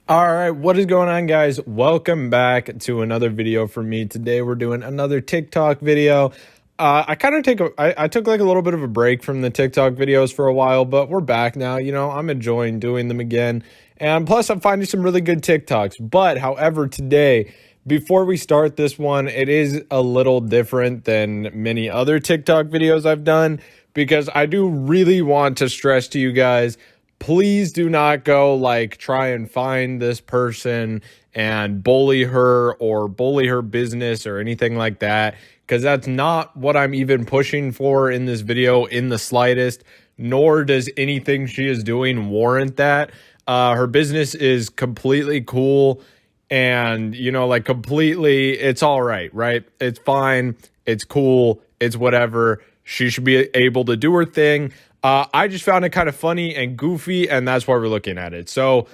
All right, what is going on, guys? Welcome back to another video from me. Today we're doing another TikTok video. I took like a little bit of a break from the TikTok videos for a while, but we're back now. I'm enjoying doing them again. And plus I'm finding some really good TikToks. But however, today, before we start this one, it is a little different than many other TikTok videos I've done because I do really want to stress to you guys, please do not go like try and find this person and bully her or bully her business or anything like that, because that's not what I'm even pushing for in this video in the slightest, nor does anything she is doing warrant that. Her business is completely cool and, like completely, it's all right? It's fine. It's cool. It's whatever. She should be able to do her thing. I just found it kind of funny and goofy, and that's why we're looking at it. So,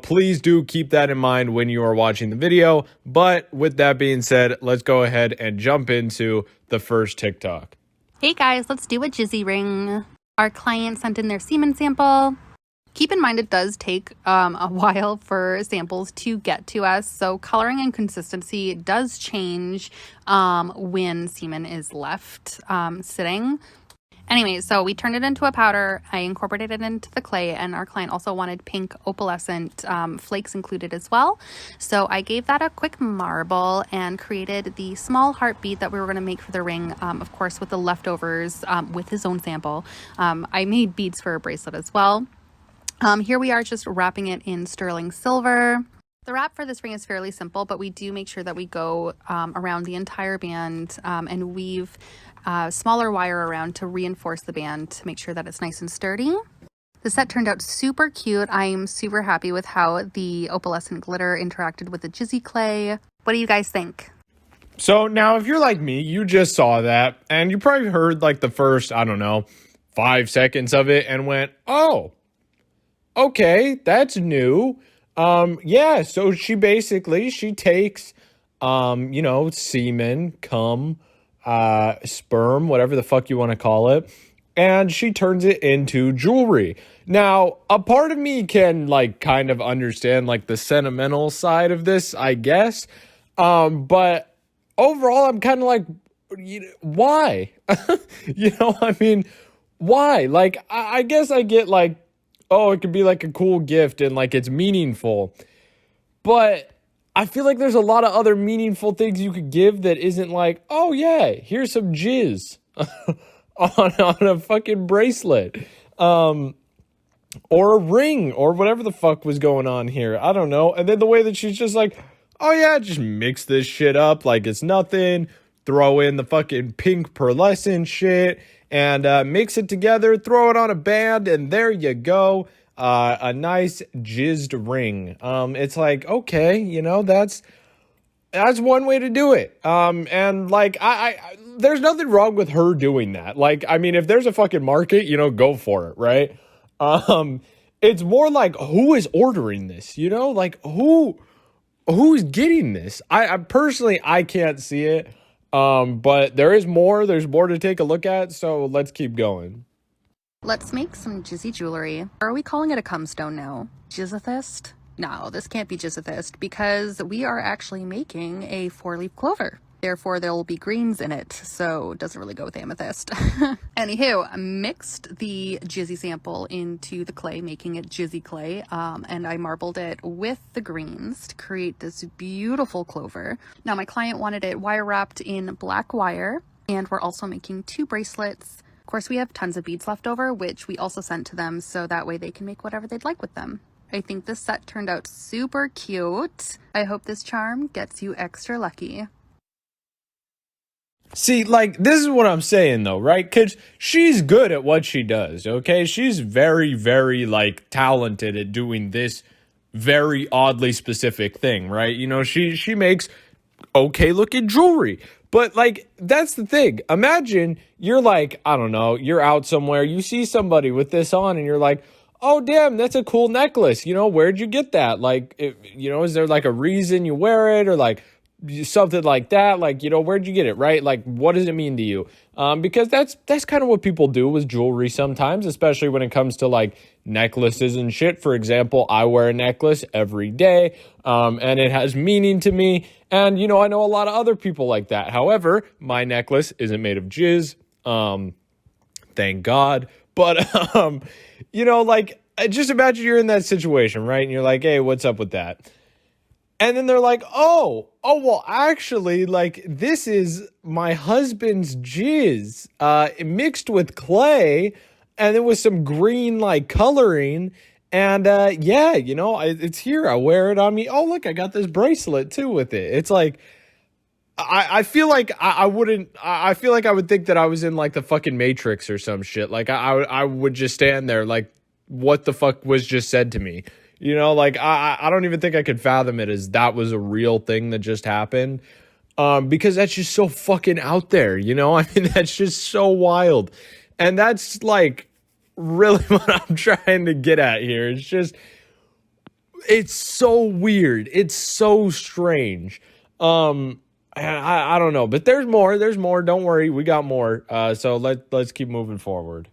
please do keep that in mind when you are watching the video. But with that being said, let's go ahead and jump into the first TikTok. Hey guys, let's do a Jizzy ring. Our client sent in their semen sample. Keep in mind it does take a while for samples to get to us, so coloring and consistency does change when semen is left sitting. Anyway, so we turned it into a powder. I incorporated it into the clay, and our client also wanted pink opalescent flakes included as well. So I gave that a quick marble and created the small heartbeat that we were going to make for the ring, of course, with the leftovers with his own sample. I made beads for a bracelet as well. Here we are just wrapping it in sterling silver. The wrap for this ring is fairly simple, but we do make sure that we go around the entire band and weave smaller wire around to reinforce the band to make sure that it's nice and sturdy. The set turned out super cute. I'm super happy with how the opalescent glitter interacted with the Jizzy clay. What do you guys think? So now if you're like me, you just saw that and you probably heard like the first, 5 seconds of it and went, oh, okay, that's new. Yeah, so she takes, semen, cum, sperm, whatever the fuck you want to call it, and she turns it into jewelry. Now, a part of me can like kind of understand like the sentimental side of this, I guess. But overall, I'm kind of like, why? Why? Like, I guess I get like, oh, it could be like a cool gift and like it's meaningful. But I feel like there's a lot of other meaningful things you could give that isn't like, oh yeah, here's some jizz on a fucking bracelet. Or a ring or whatever the fuck was going on here. I don't know. And then the way that she's just like, oh yeah, just mix this shit up like it's nothing. Throw in the fucking pink pearlescent shit and mix it together, throw it on a band, and there you go. A nice jizzed ring. It's like, okay, that's one way to do it. And like, I there's nothing wrong with her doing that. Like, I mean, if there's a fucking market, go for it, right? It's more like, who is ordering this? Like who's getting this? I personally, I can't see it. But there's more to take a look at, so let's keep going. Let's make some Jizzy jewelry. Are we calling it a cumstone now? Jizzathist? No, this can't be Jizzathist because we are actually making a 4-leaf clover. Therefore, there will be greens in it, so it doesn't really go with amethyst. Anywho, I mixed the Jizzy sample into the clay, making it Jizzy clay, and I marbled it with the greens to create this beautiful clover. Now, my client wanted it wire wrapped in black wire, and we're also making 2 bracelets. Of course, we have tons of beads left over, which we also sent to them, so that way they can make whatever they'd like with them. I think this set turned out super cute. I hope this charm gets you extra lucky. See, like, this is what I'm saying, though, right? Because she's good at what she does, okay? She's very, very, like, talented at doing this very oddly specific thing, right? She makes okay-looking jewelry. But, like, that's the thing. Imagine you're, like, I don't know, you're out somewhere, you see somebody with this on, and you're like, oh, damn, that's a cool necklace. Where'd you get that? Like, is there, like, a reason you wear it? Or, like, something like that. Like, you know, where'd you get it, right? Like, what does it mean to you? Because that's kind of what people do with jewelry sometimes, especially when it comes to like necklaces and shit. For example, I wear a necklace every day, and it has meaning to me. And, you know, I know a lot of other people like that. However, my necklace isn't made of jizz. Thank God. But, you know, like, just imagine you're in that situation, right? And you're like, hey, what's up with that? And then they're like, well, actually, like, this is my husband's jizz, mixed with clay, and then with some green, like, coloring. And, yeah, you know, it's here. I wear it on me. Oh, look, I got this bracelet, too, with it. It's like, I feel like I wouldn't. I feel like I would think that I was in like the fucking Matrix or some shit. Like I would just stand there like, what the fuck was just said to me? You know, like I don't even think I could fathom it as that was a real thing that just happened. Because that's just so fucking out there. You know, I mean that's just so wild, and that's like really what I'm trying to get at here. It's just it's so weird. It's so strange. I don't know, but there's more. There's more. Don't worry, we got more. So let's keep moving forward.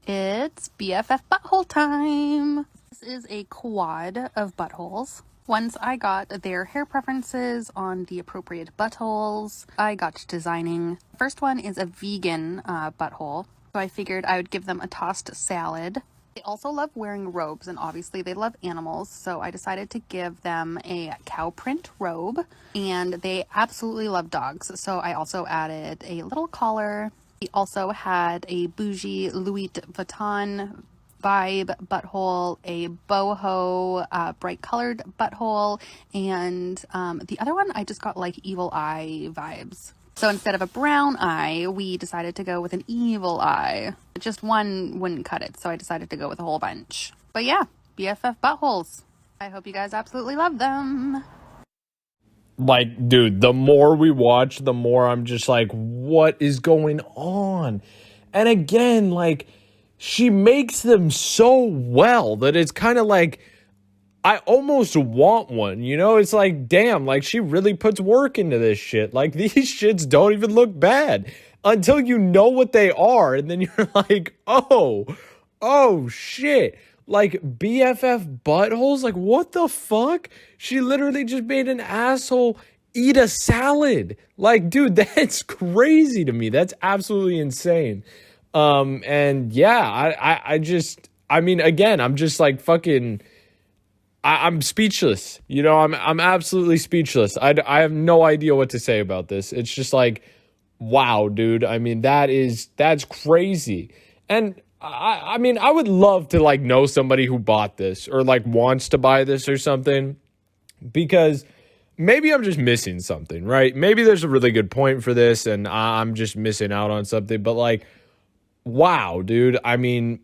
It's BFF butthole time. This is a quad of buttholes. Once I got their hair preferences on the appropriate buttholes, I got to designing. First one is a vegan butthole, so I figured I would give them a tossed salad. They also love wearing robes, and obviously they love animals, so I decided to give them a cow print robe, and they absolutely love dogs, so I also added a little collar. We also had a bougie Louis Vuitton vibe butthole, a boho bright colored butthole, and the other one I just got like evil eye vibes. So instead of a brown eye, we decided to go with an evil eye. Just one wouldn't cut it, so I decided to go with a whole bunch. But yeah, BFF buttholes. I hope you guys absolutely love them. Like, dude, the more we watch, the more I'm just like, what is going on? And again, like, she makes them so well that it's kind of like, I almost want one, you know? It's like, damn, like she really puts work into this shit. Like these shits don't even look bad until you know what they are. And then you're like, oh shit. Like BFF buttholes? Like what the fuck? She literally just made an asshole eat a salad. Like, dude, that's crazy to me. That's absolutely insane. And yeah, I mean, again, I'm just like fucking... I'm speechless. You know, I'm absolutely speechless. I have no idea what to say about this. It's just like, wow, dude. I mean, that's crazy. And I mean, I would love to like know somebody who bought this or like wants to buy this or something, because maybe I'm just missing something, right? Maybe there's a really good point for this and I'm just missing out on something, but like, wow, dude. I mean,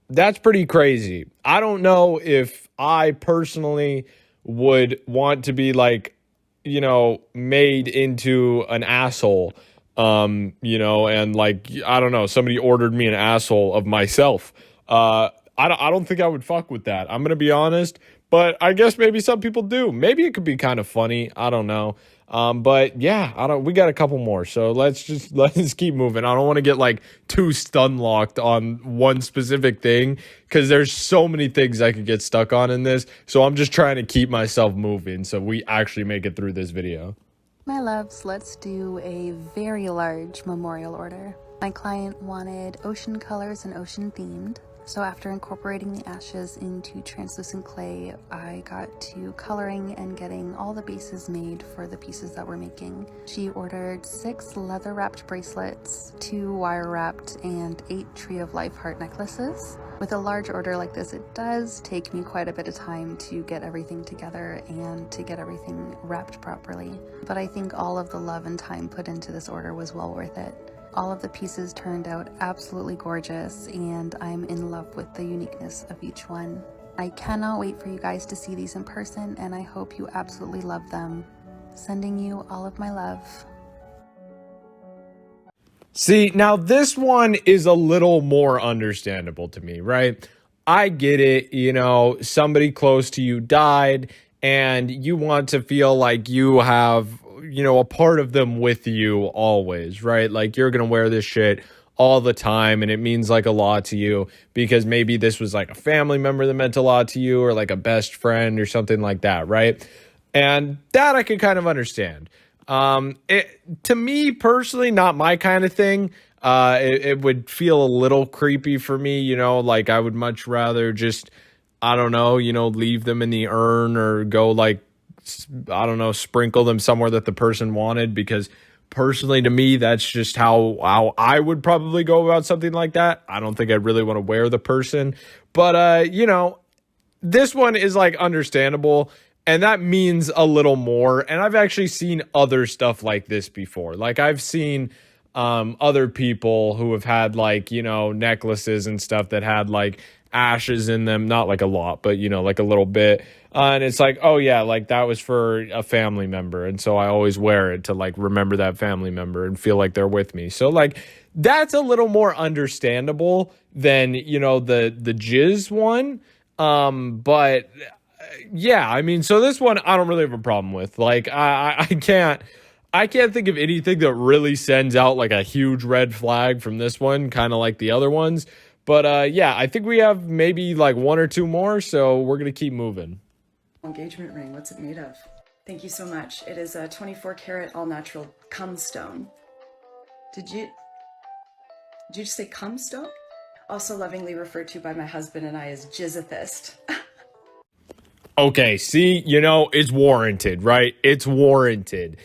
that's pretty crazy. I don't know if I personally would want to be like, you know, made into an asshole, you know, and like, I don't know, somebody ordered me an asshole of myself. I don't think I would fuck with that. I'm going to be honest, but I guess maybe some people do. Maybe it could be kind of funny. I don't know. But yeah, we got a couple more. So let's keep moving. I don't want to get like too stun locked on one specific thing, because there's so many things I could get stuck on in this. So I'm just trying to keep myself moving so we actually make it through this video. My loves, let's do a very large memorial order. My client wanted ocean colors and ocean themed. So after incorporating the ashes into translucent clay, I got to coloring and getting all the bases made for the pieces that we're making. She ordered 6 leather-wrapped bracelets, 2 wire-wrapped, and 8 Tree of Life heart necklaces. With a large order like this, it does take me quite a bit of time to get everything together and to get everything wrapped properly. But I think all of the love and time put into this order was well worth it. All of the pieces turned out absolutely gorgeous, and I'm in love with the uniqueness of each one. I cannot wait for you guys to see these in person, and I hope you absolutely love them. Sending you all of my love. See, now this one is a little more understandable to me, right? I get it, you know, somebody close to you died, and you want to feel like you have, a part of them with you always, right? Like you're going to wear this shit all the time and it means like a lot to you because maybe this was like a family member that meant a lot to you or like a best friend or something like that, right? And that I can kind of understand. To me personally, not my kind of thing. It would feel a little creepy for me, like I would much rather just, I don't know, leave them in the urn or go like, I don't know, sprinkle them somewhere that the person wanted because personally to me, that's just how I would probably go about something like that. I don't think I'd really want to wear the person, but, this one is like understandable. And that means a little more. And I've actually seen other stuff like this before. Like I've seen other people who have had like, necklaces and stuff that had like ashes in them. Not like a lot, but, like a little bit. And it's like, oh yeah, like that was for a family member. And so I always wear it to like remember that family member and feel like they're with me. So like that's a little more understandable than, the Jizz one. But yeah, I mean, so this one I don't really have a problem with. Like I can't think of anything that really sends out like a huge red flag from this one, kind of like the other ones. But yeah, I think we have maybe like one or two more, so we're gonna keep moving. Engagement ring, what's it made of? Thank you so much. It is a 24 karat all natural cum stone. Did you just say cum stone? Also lovingly referred to by my husband and I as Jizzethist. Okay, see, it's warranted, right? It's warranted.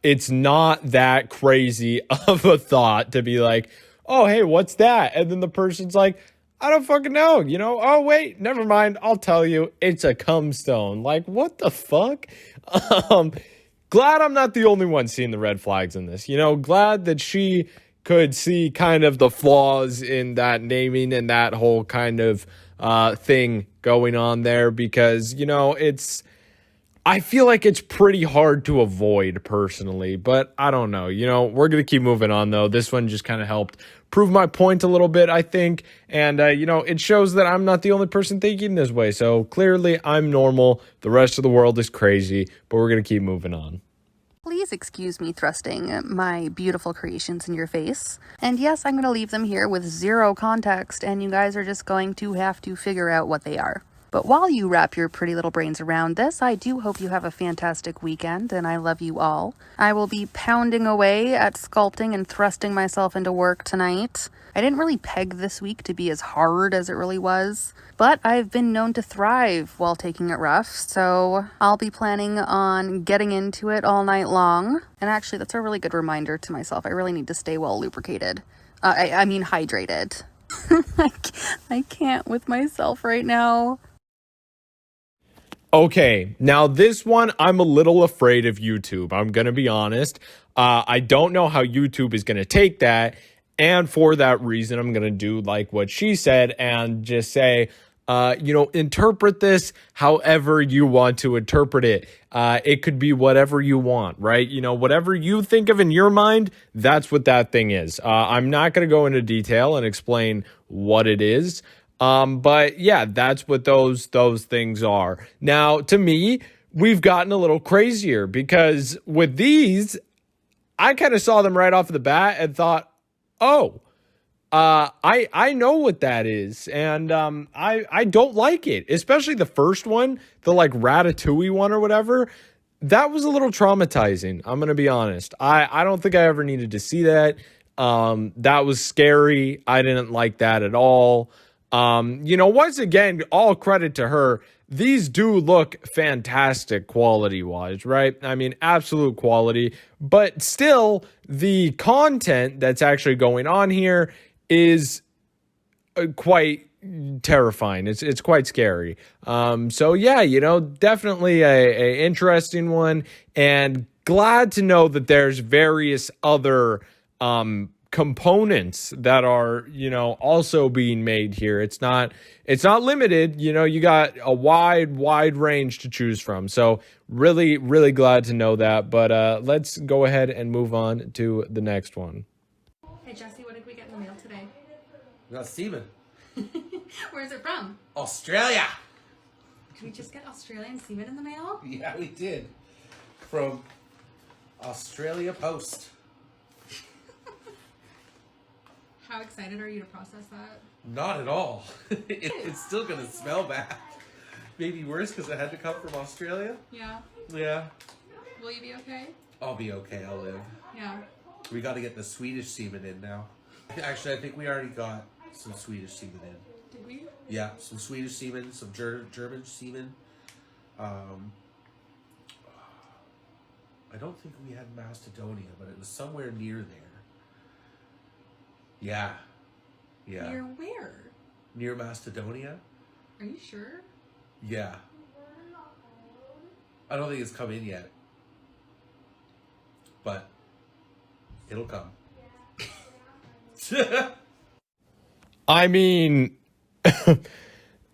It's not that crazy of a thought to be like, oh, hey, what's that? And then the person's like, I don't fucking know, oh, wait, never mind. I'll tell you, it's a cum stone. Like, what the fuck? Glad I'm not the only one seeing the red flags in this, glad that she could see kind of the flaws in that naming and that whole kind of thing going on there because, I feel like it's pretty hard to avoid personally, but I don't know. We're going to keep moving on though. This one just kind of helped prove my point a little bit, I think. And, it shows that I'm not the only person thinking this way. So clearly I'm normal. The rest of the world is crazy, but we're going to keep moving on. Please excuse me thrusting my beautiful creations in your face. And yes, I'm going to leave them here with zero context, and you guys are just going to have to figure out what they are. But while you wrap your pretty little brains around this, I do hope you have a fantastic weekend, and I love you all. I will be pounding away at sculpting and thrusting myself into work tonight. I didn't really peg this week to be as hard as it really was, but I've been known to thrive while taking it rough, so I'll be planning on getting into it all night long. And actually, that's a really good reminder to myself. I really need to stay well lubricated. I mean hydrated. I can't with myself right now. Okay, now this one, I'm a little afraid of YouTube. I'm going to be honest. I don't know how YouTube is going to take that. And for that reason, I'm going to do like what she said and just say, interpret this however you want to interpret it. It could be whatever you want, right? Whatever you think of in your mind, that's what that thing is. I'm not going to go into detail and explain what it is. But yeah, that's what those things are. Now, to me, we've gotten a little crazier because with these, I kind of saw them right off the bat and thought, oh, I know what that is. And, I don't like it, especially the first one, the like Ratatouille one or whatever. That was a little traumatizing. I'm going to be honest. I don't think I ever needed to see that. That was scary. I didn't like that at all. Once again, all credit to her. These do look fantastic quality wise, right? I mean, absolute quality, but still the content that's actually going on here is quite terrifying. It's quite scary. So yeah, definitely a interesting one, and glad to know that there's various other, components that are, also being made here. It's not limited, you got a wide range to choose from. So really, really glad to know that. But let's go ahead and move on to the next one. Hey Jesse, what did we get in the mail today? We got semen. Where's it from? Australia! Did we just get Australian semen in the mail? Yeah, we did. From Australia Post. How excited are you to process that? Not at all. It's still gonna smell bad. Maybe worse because it had to come from Australia. Yeah. Yeah. Will you be okay? I'll be okay. I'll live. Yeah. We got to get the Swedish semen in now. Actually, I think we already got some Swedish semen in. Did we? Yeah, some Swedish semen, some German semen. I don't think we had Macedonia, but it was somewhere near there. Yeah. Yeah. Near where? Near Macedonia? Are you sure? Yeah. I don't think it's come in yet. But it'll come. I mean,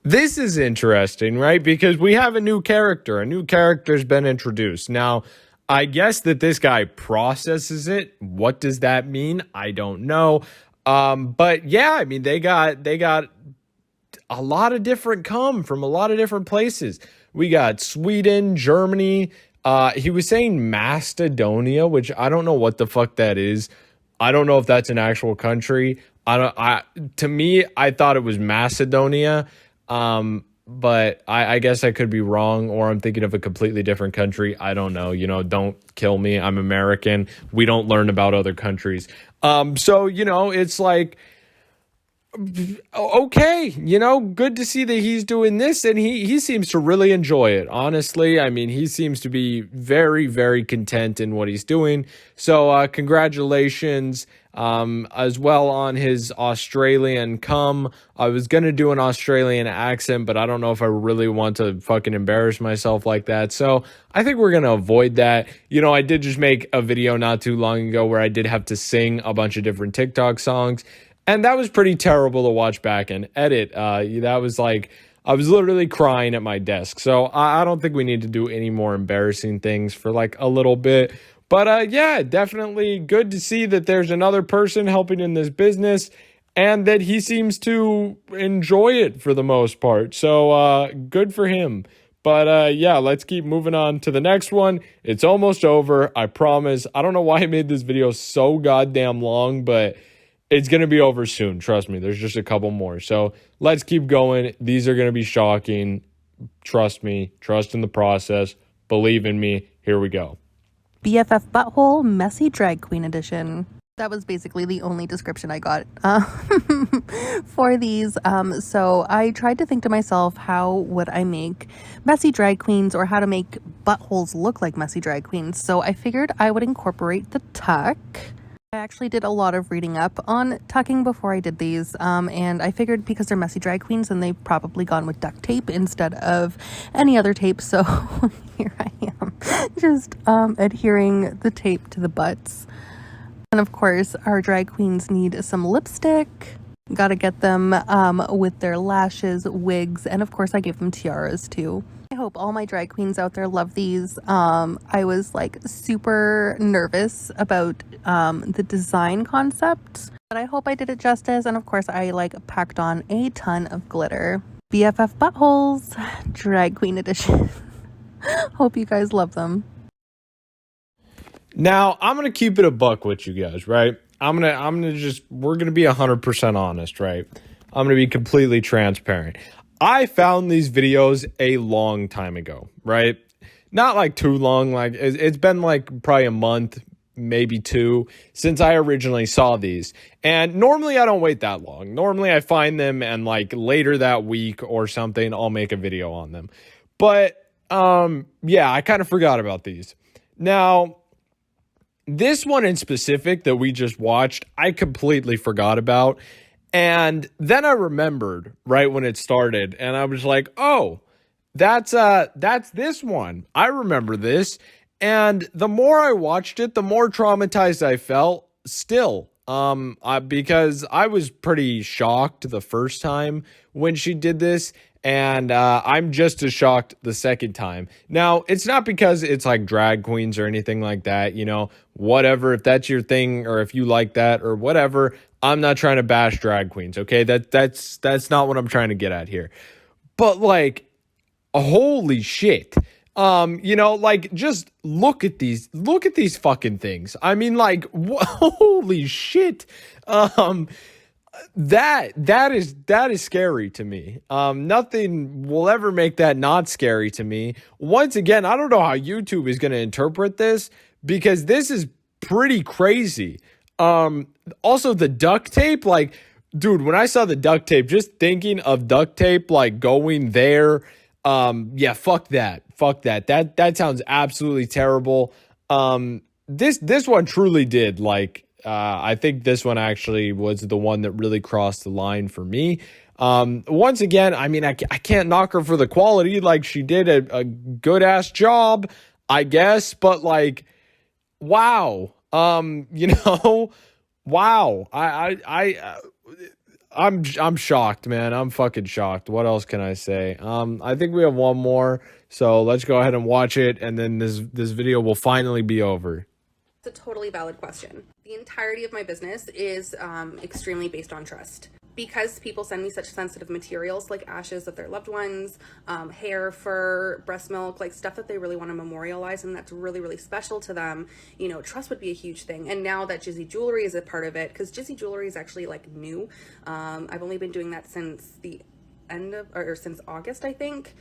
this is interesting, right? Because we have a new character. A new character's been introduced. Now, I guess that this guy processes it. What does that mean? I don't know. But yeah, I mean, they got a lot of different cum from a lot of different places. We got Sweden, Germany. He was saying Macedonia, which I don't know what the fuck that is. I don't know if that's an actual country. To me, I thought it was Macedonia. But I guess I could be wrong, or I'm thinking of a completely different country. I don't know. You know, don't kill me. I'm American. We don't learn about other countries. So, you know, it's like, okay, you know, good to see that he's doing this, and he seems to really enjoy it. Honestly, I mean, he seems to be very, very content in what he's doing. So congratulations as well on his Australian cum. I was gonna do an Australian accent, but I don't know if I really want to fucking embarrass myself like that. So I think we're gonna avoid that. You know, I did just make a video not too long ago where I did have to sing a bunch of different TikTok songs. And that was pretty terrible to watch back and edit. That was like, I was literally crying at my desk. So I don't think we need to do any more embarrassing things for like a little bit. But yeah, definitely good to see that there's another person helping in this business and that he seems to enjoy it for the most part. So good for him. But yeah, let's keep moving on to the next one. It's almost over, I promise. I don't know why I made this video so goddamn long, but it's going to be over soon. Trust me. There's just a couple more. So let's keep going. These are going to be shocking. Trust me. Trust in the process. Believe in me. Here we go. BFF Butthole Messy Drag Queen Edition. That was basically the only description I got for these. So I tried to think to myself, how would I make messy drag queens, or how to make buttholes look like messy drag queens? So I figured I would incorporate the tuck. I actually did a lot of reading up on tucking before I did these, and I figured because they're messy drag queens, and they've probably gone with duct tape instead of any other tape. So here I am, just adhering the tape to the butts. And of course, our drag queens need some lipstick. Gotta get them with their lashes, wigs, and of course I gave them tiaras too. I hope all my drag queens out there love these. I was like super nervous about the design concept, but I hope I did it justice. And of course I like packed on a ton of glitter. BFF Buttholes Drag Queen Edition. Hope you guys love them. Now, I'm going to keep it a buck with you guys, right? we're going to be 100% honest, right? I'm going to be completely transparent. I found these videos a long time ago, right? Not like too long, like it's been like probably a month, maybe two, since I originally saw these. And normally I don't wait that long. Normally I find them and like later that week or something, I'll make a video on them. But yeah, I kind of forgot about these. Now, this one in specific that we just watched, I completely forgot about. And then I remembered right when it started, and I was like, oh, that's this one. I remember this. And the more I watched it, the more traumatized I felt still. Because I was pretty shocked the first time when she did this, and I'm just as shocked the second time. Now, it's not because it's like drag queens or anything like that, you know, whatever. If that's your thing or if you like that or whatever, I'm not trying to bash drag queens, okay? That's not what I'm trying to get at here. But like, holy shit. You know, like, just look at these fucking things. I mean, like, holy shit. That is scary to me. Nothing will ever make that not scary to me. Once again, I don't know how YouTube is going to interpret this, because this is pretty crazy. Also the duct tape, like, dude, when I saw the duct tape, just thinking of duct tape, like, going there, yeah, fuck that. That sounds absolutely terrible. This one truly did, like, I think this one actually was the one that really crossed the line for me. Once again, I mean, I can't knock her for the quality. Like, she did a good ass job, I guess, but, like, wow. You know, wow. I'm shocked, man. I'm fucking shocked. What else can I say? I think we have one more, so let's go ahead and watch it, and then this video will finally be over. It's a totally valid question. The entirety of my business is extremely based on trust. Because people send me such sensitive materials like ashes of their loved ones, hair, fur, breast milk, like stuff that they really want to memorialize and that's really, really special to them, you know, trust would be a huge thing. And now that Jizzy Jewelry is a part of it, because Jizzy Jewelry is actually like new. I've only been doing that since the end of, or since August, I think,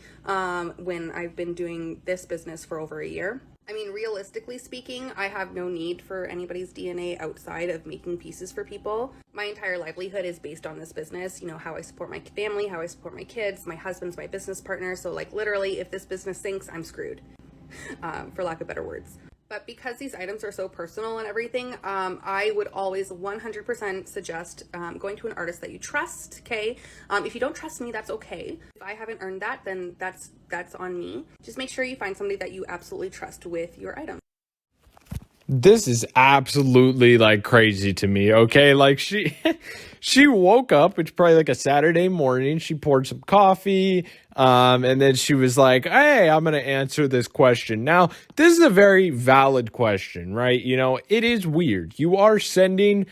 when I've been doing this business for over a year. I mean, realistically speaking, I have no need for anybody's DNA outside of making pieces for people. My entire livelihood is based on this business, you know, how I support my family, how I support my kids, my husband's my business partner. So like literally, if this business sinks, I'm screwed, for lack of better words. But because these items are so personal and everything, I would always 100% suggest going to an artist that you trust, okay? If you don't trust me, that's okay. If I haven't earned that, then that's on me. Just make sure you find somebody that you absolutely trust with your item. This is absolutely, like, crazy to me, okay? Like, she woke up, it's probably like a Saturday morning, she poured some coffee, and then she was like, hey, I'm gonna answer this question. Now, this is a very valid question, right? You know, it is weird. You are sending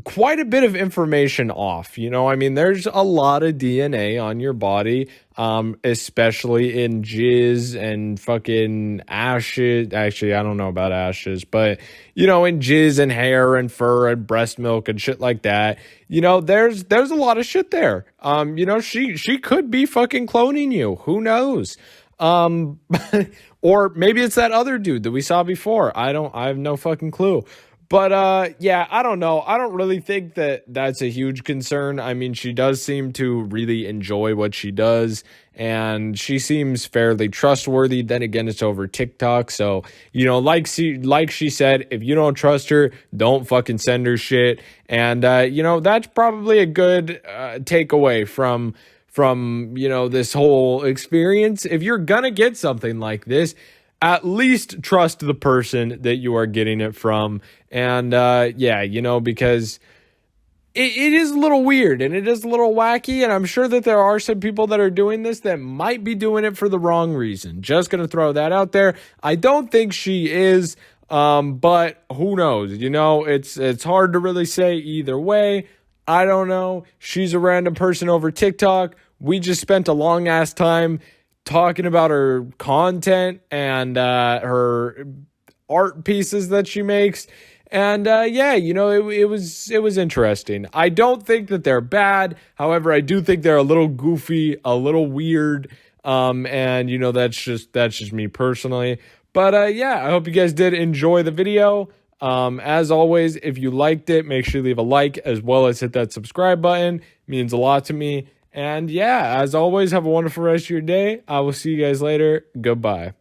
quite a bit of information off, you know. I mean, there's a lot of DNA on your body, especially in jizz and fucking ashes. Actually, I don't know about ashes, but, you know, in jizz and hair and fur and breast milk and shit like that, you know, there's a lot of shit there. You know, she could be fucking cloning you, who knows? Or maybe it's that other dude that we saw before. I have no fucking clue. But, yeah, I don't know. I don't really think that that's a huge concern. I mean, she does seem to really enjoy what she does, and she seems fairly trustworthy. Then again, it's over TikTok. So, you know, like she said, if you don't trust her, don't fucking send her shit. And, you know, that's probably a good takeaway from, you know, this whole experience. If you're gonna get something like this, at least trust the person that you are getting it from. And, yeah, you know, because it is a little weird and it is a little wacky. And I'm sure that there are some people that are doing this that might be doing it for the wrong reason. Just going to throw that out there. I don't think she is, but who knows? You know, it's hard to really say either way. I don't know. She's a random person over TikTok. We just spent a long ass time talking about her content and her art pieces that she makes. And yeah, you know, it was interesting. I don't think that they're bad. However, I do think they're a little goofy, a little weird. And you know, that's just me personally. But yeah, I hope you guys did enjoy the video. As always, if you liked it, make sure you leave a like as well as hit that subscribe button. It means a lot to me. And yeah, as always, have a wonderful rest of your day. I will see you guys later. Goodbye.